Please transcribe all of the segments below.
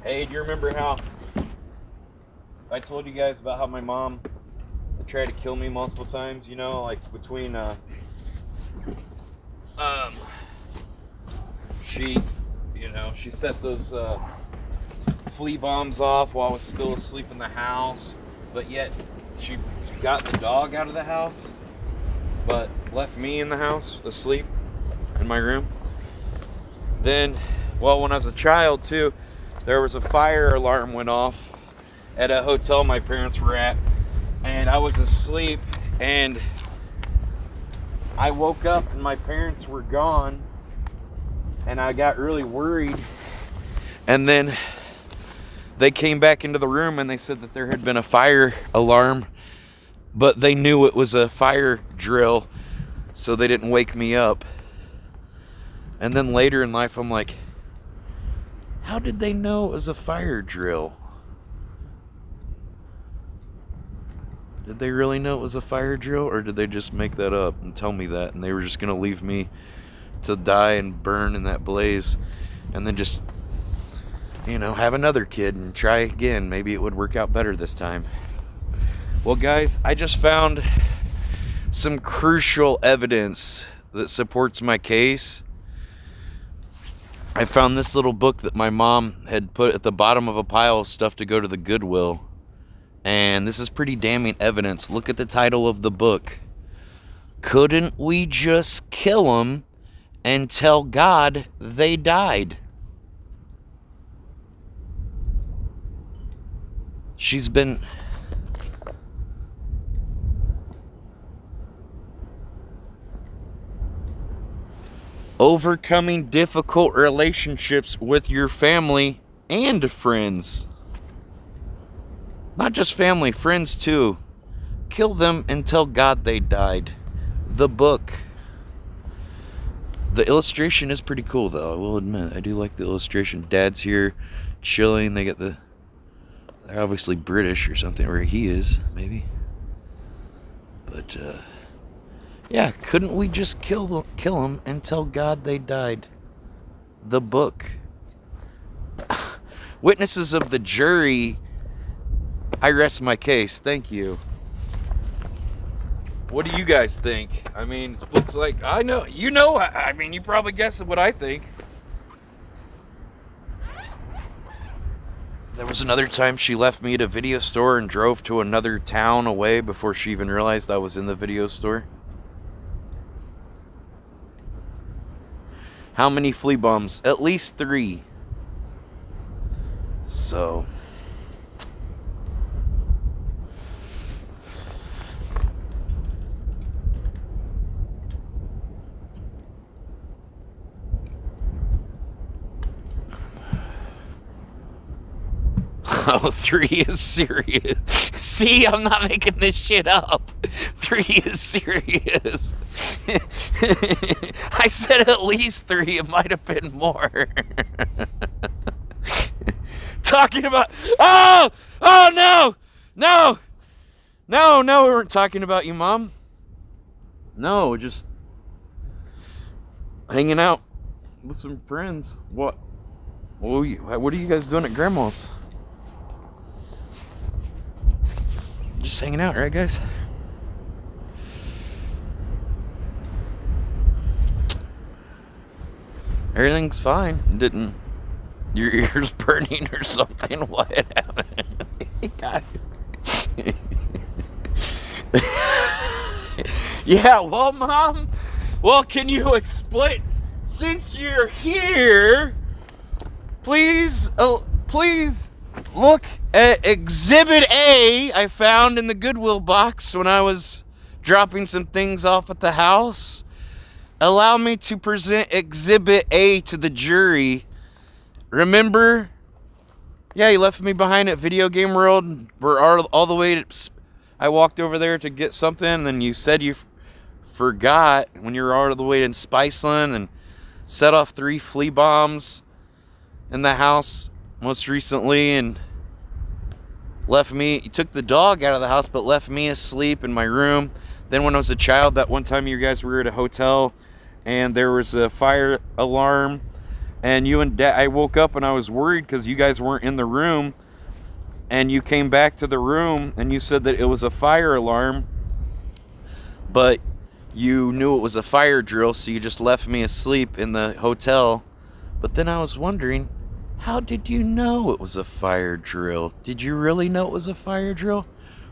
Hey, do you remember how I told you guys about how my mom tried to kill me multiple times? You know, like between she, she set those flea bombs off while I was still asleep in the house, but yet she got the dog out of the house, but left me in the house asleep in my room. Then, well, when I was a child too, there was a fire alarm went off at a hotel my parents were at, and I was asleep, and I woke up and my parents were gone, and I got really worried. And then they came back into the room and they said that there had been a fire alarm, but they knew it was a fire drill, so they didn't wake me up. And then later in life, I'm like, how did they know it was a fire drill? Did they really know it was a fire drill, or did they just make that up and tell me that, and they were just going to leave me to die and burn in that blaze, and then just, have another kid and try again? Maybe it would work out better this time. Well, guys, I just found some crucial evidence that supports my case. I found this little book that my mom had put at the bottom of a pile of stuff to go to the Goodwill. And this is pretty damning evidence. Look at the title of the book. Couldn't we just kill them and tell God they died? She's been... overcoming difficult relationships with your family and friends. Not just family, friends too. Kill them and tell God they died. The book. The illustration is pretty cool, though, I will admit. I do like the illustration. Dad's here chilling. They're obviously British or something, or he is, maybe. But, yeah, couldn't we just kill them and tell God they died? The book. Witnesses of the jury. I rest my case. Thank you. What do you guys think? I mean, it looks like, I know, you probably guessed what I think. There was another time she left me at a video store and drove to another town away before she even realized I was in the video store. How many flea bombs? At least 3. So... Oh, 3 is serious. See, I'm not making this shit up. 3 is serious. I said at least 3. It might have been more. Talking about... Oh, no. No, we weren't talking about you, Mom. No, just hanging out with some friends. What are you guys doing at Grandma's? Just hanging out, right, guys? Everything's fine. Didn't your ears burning or something? What happened? Yeah, well, Mom, can you explain? Since you're here, please look at Exhibit A I found in the Goodwill box when I was dropping some things off at the house. Allow me to present Exhibit A to the jury. Remember? Yeah, you left me behind at Video Game World. We're all the way to... I walked over there to get something, and then you said you forgot when you were all the way in Spiceland and set off 3 flea bombs in the house most recently, and you took the dog out of the house but left me asleep in my room. Then when I was a child, that one time you guys were at a hotel and there was a fire alarm And you and Dad, I woke up and I was worried because you guys weren't in the room. And you came back to the room and you said that it was a fire alarm. But you knew it was a fire drill, so you just left me asleep in the hotel. But then I was wondering, how did you know it was a fire drill? Did you really know it was a fire drill?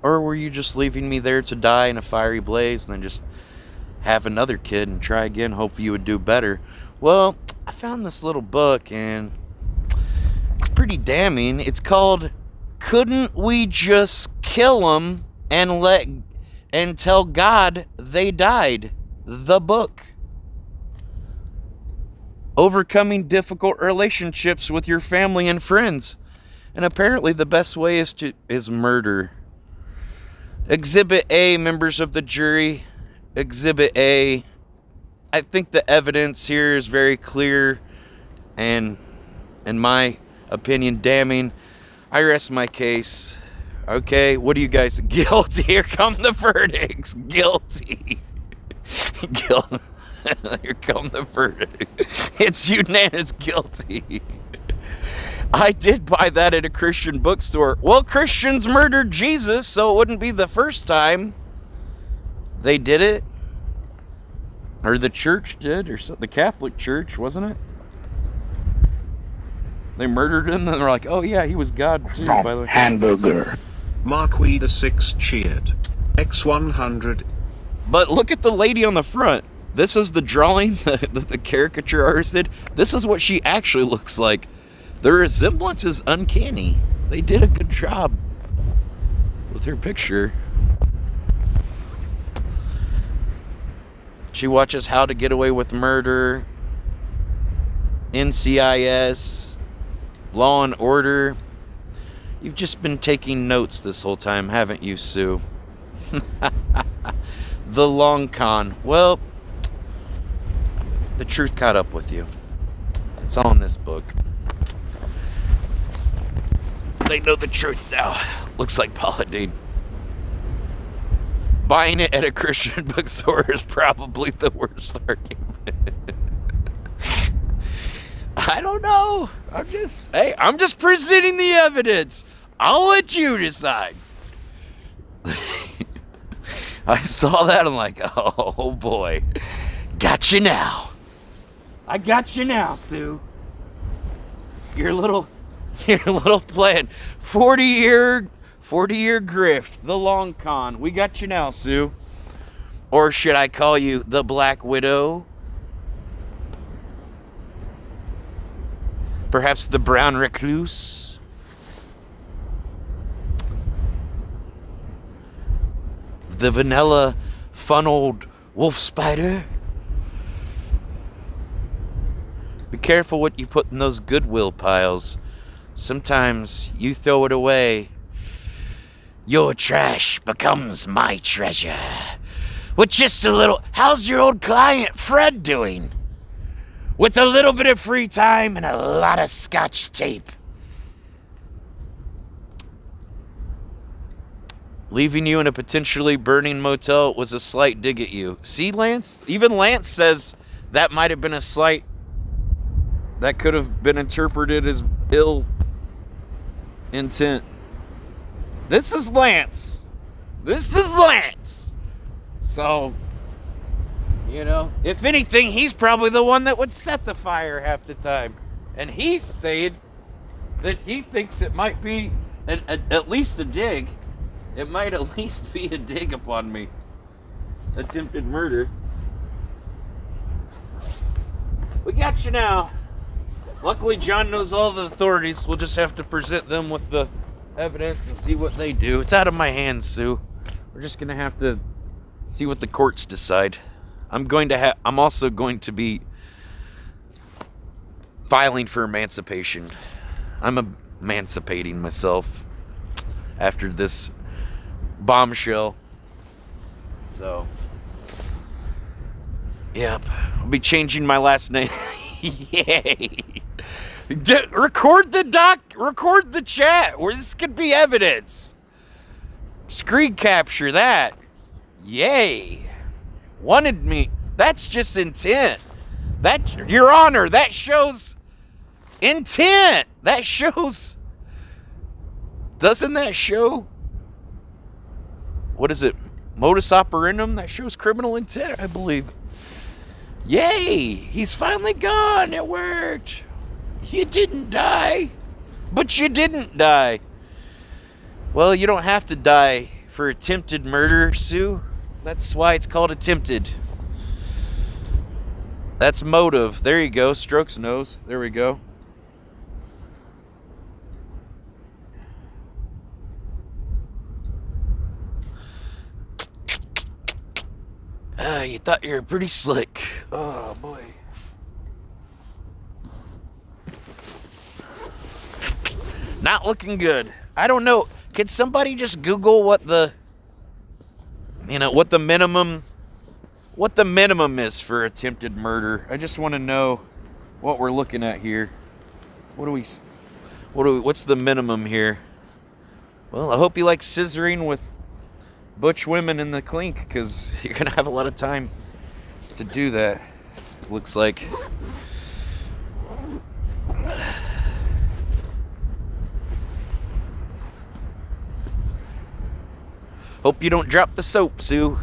Or were you just leaving me there to die in a fiery blaze and then just have another kid and try again, hope you would do better? Well, I found this little book and it's pretty damning. It's called Couldn't We Just Kill 'Em and Tell God They Died? The book. Overcoming difficult relationships with your family and friends. And apparently the best way is murder. Exhibit A, members of the jury. Exhibit A. I think the evidence here is very clear and, in my opinion, damning. I rest my case. Okay, what do you guys... Guilty. Here come the verdicts. Guilty. Guilty. Here come the verdict. It's unanimous guilty. I did buy that at a Christian bookstore. Well, Christians murdered Jesus, so it wouldn't be the first time they did it. Or the church did, or so, the Catholic Church, wasn't it? They murdered him, and they're like, oh yeah, he was God too, by the way. Hamburger. Marquida 6 cheered. X100. But look at the lady on the front. This is the drawing that the caricature artist did. This is what she actually looks like. The resemblance is uncanny. They did a good job with her picture. She watches How to Get Away with Murder, NCIS, Law and Order. You've just been taking notes this whole time, haven't you, Sue? The long con. Well, the truth caught up with you. It's all in this book. They know the truth now. Looks like Paula Dean. Buying it at a Christian bookstore is probably the worst argument. I don't know. I'm just presenting the evidence. I'll let you decide. I saw that. I'm like, oh boy. Got you now. I got you now, Sue. Your little plan. 40-year grift. The long con. We got you now, Sue. Or should I call you the Black Widow? Perhaps the Brown Recluse? The vanilla funneled wolf spider? Be careful what you put in those Goodwill piles. Sometimes you throw it away. Your trash becomes my treasure. With just a little... How's your old client Fred doing? With a little bit of free time and a lot of scotch tape. Leaving you in a potentially burning motel was a slight dig at you. See, Lance? Even Lance says that might have been a slight... That could have been interpreted as ill intent. This is Lance. This is Lance. So, you know, if anything, he's probably the one that would set the fire half the time. And he's saying that he thinks it might be at least a dig. It might at least be a dig upon me. Attempted murder. We got you now. Luckily, John knows all the authorities. We'll just have to present them with the evidence and see what they do. It's out of my hands, Sue. We're just going to have to see what the courts decide. I'm also going to be filing for emancipation. I'm emancipating myself after this bombshell. So, yep. I'll be changing my last name. Yay. Record the chat where this could be evidence. Screen capture that. Yay. Wanted me. That's just intent. That, Your Honor, that shows Intent! That shows... Doesn't that show... What is it? Modus operandum? That shows criminal intent, I believe. Yay! He's finally gone! It worked! You didn't die! But you didn't die! Well, you don't have to die for attempted murder, Sue. That's why it's called attempted. That's motive. There you go. Strokes nose. There we go. You thought you were pretty slick. Oh, boy. Not looking good. I don't know. Can somebody just Google what the minimum is for attempted murder? I just want to know what we're looking at here. What's the minimum here? Well, I hope you like scissoring with butch women in the clink, because you're gonna have a lot of time to do that. It looks like. Hope you don't drop the soap, Sue.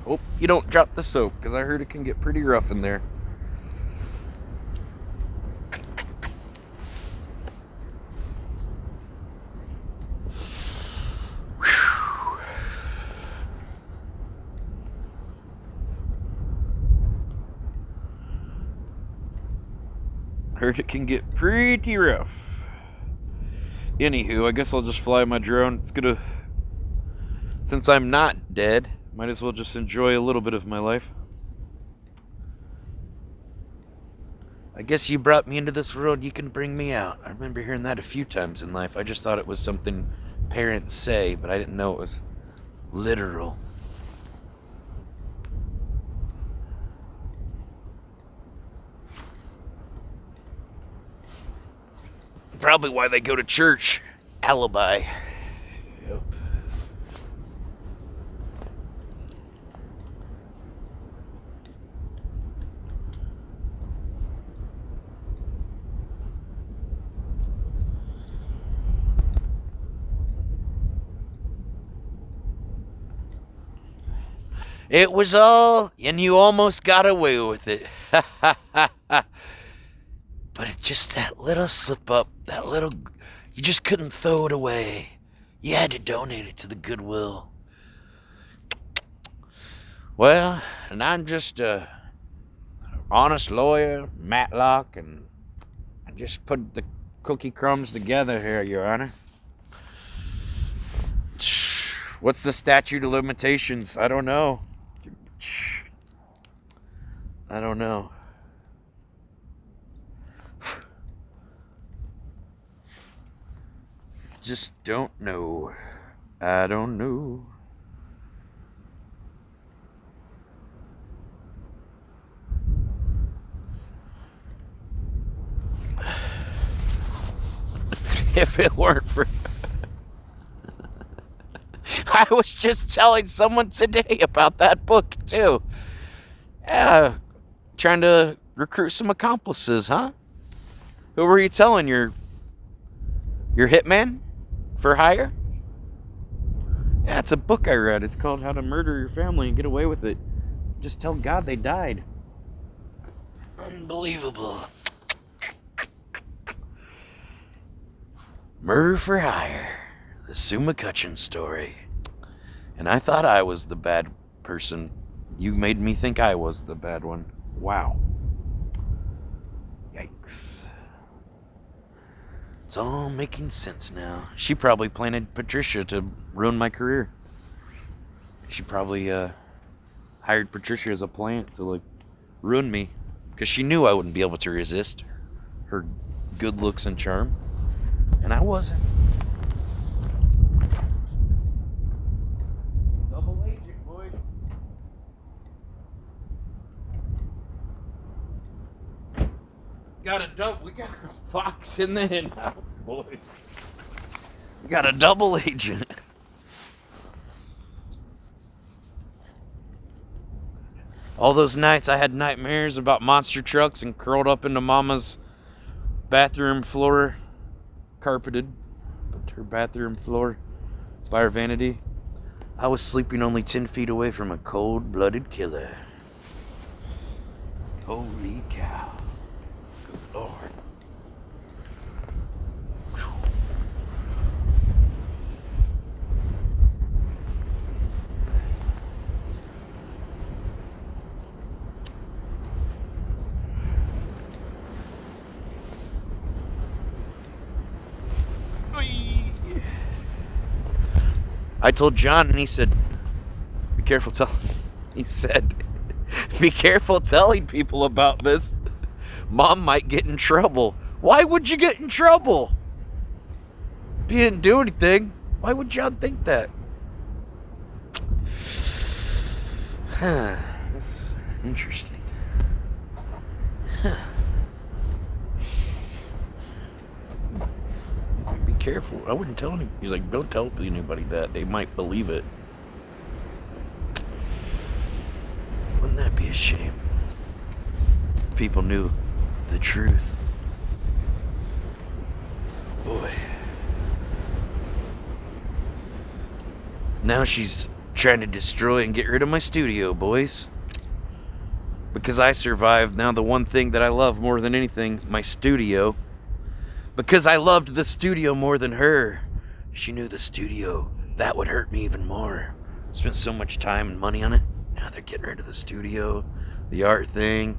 Hope you don't drop the soap, because I heard it can get pretty rough in there. Heard it can get pretty rough. Anywho, I guess I'll just fly my drone. Since I'm not dead, might as well just enjoy a little bit of my life. I guess you brought me into this world, you can bring me out. I remember hearing that a few times in life. I just thought it was something parents say, but I didn't know it was literal. Probably why they go to church. Alibi. Yep. It was all, and you almost got away with it. But it just that little slip up, you just couldn't throw it away. You had to donate it to the Goodwill. Well, and I'm just a honest lawyer, Matlock, and I just put the cookie crumbs together here, Your Honor. What's the statute of limitations? I don't know. I don't know. Just don't know. I don't know. If it weren't for... I was just telling someone today about that book, too. Yeah, trying to recruit some accomplices, huh? Who were you telling? Your hitman? For hire? Yeah, it's a book I read. It's called How to Murder Your Family and Get Away with It. Just tell God they died. Unbelievable. Murder for Hire. The Sue McCutcheon story. And I thought I was the bad person. You made me think I was the bad one. Wow. Yikes. It's all making sense now. She probably planted Patricia to ruin my career. She probably hired Patricia as a plant to ruin me, because she knew I wouldn't be able to resist her good looks and charm, and I wasn't. Double agent, boy. We got a fox in the hen house, boys. We got a double agent. All those nights I had nightmares about monster trucks and curled up into Mama's bathroom floor carpeted, but her bathroom floor by her vanity. I was sleeping only 10 feet away from a cold-blooded killer. Holy cow. Good Lord. I told John, and he said, be careful he said, be careful telling people about this. Mom might get in trouble. Why would you get in trouble? If you didn't do anything, why would John think that? That's interesting. Be careful. I wouldn't tell anybody. He's like, don't tell anybody that. They might believe it. Wouldn't that be a shame? If people knew the truth. Boy. Now she's trying to destroy and get rid of my studio, boys. Because I survived. Now the one thing that I love more than anything, my studio. Because I loved the studio more than her. She knew the studio. That would hurt me even more. Spent so much time and money on it. Now they're getting rid of the studio. The art thing.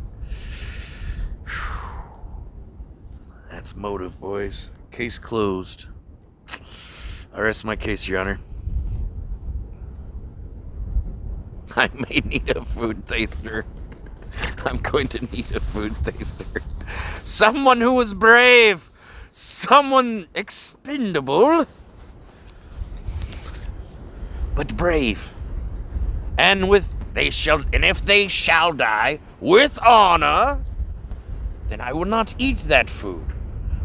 That's motive, boys. Case closed. I rest my case, Your Honor. I may need a food taster. I'm going to need a food taster. Someone who was brave. Someone expendable, but brave. And if they shall die with honor, then I will not eat that food.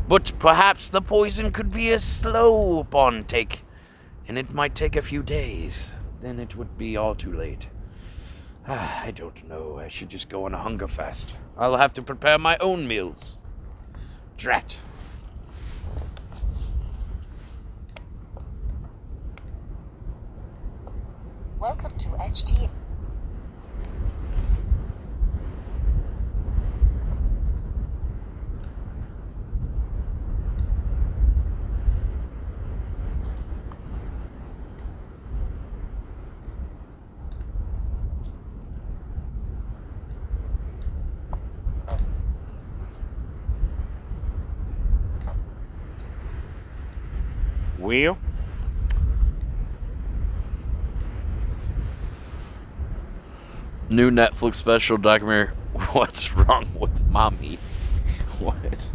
But perhaps the poison could be a slow upon take, and it might take a few days. Then it would be all too late. I don't know. I should just go on a hunger fast. I'll have to prepare my own meals. Drat. Welcome to HT. Well, new Netflix special documentary, What's Wrong with Mommy? What?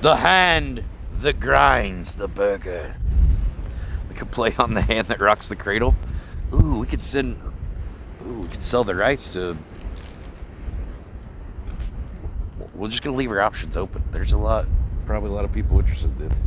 The hand that grinds the burger. We could play on the hand that rocks the cradle. Ooh, we could sell the rights to... We're just going to leave our options open. There's probably a lot of people interested in this.